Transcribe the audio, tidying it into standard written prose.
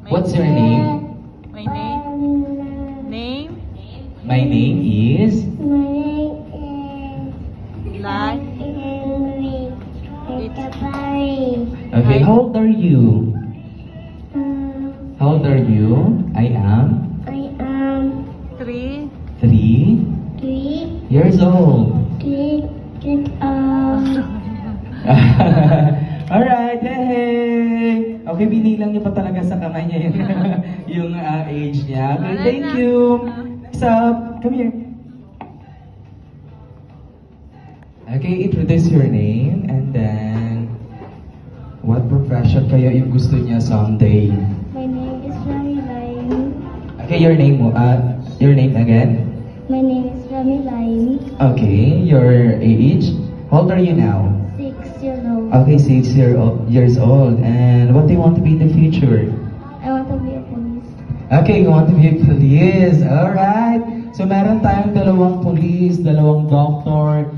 What's your name? My name? Name? My name is... Like? Okay, how old are you? How old are you? I am 3. 3 years old. Alright, hey! Okay, binilang niyo pa talaga sa kamay niya yung age niya. Okay, thank you. Next up, come here. Okay, introduce your name and then what profession kayo yung gusto niya someday? My name is Rami Laim. Okay, your name again? My name is Rami Laim. Okay, your age? How old are you now? 6 years old. Okay, 6 years old. And what do you want to be in the future? I want to be a police. Okay, you want to be a police. Alright. So meron tayong dalawang police, dalawang doctor.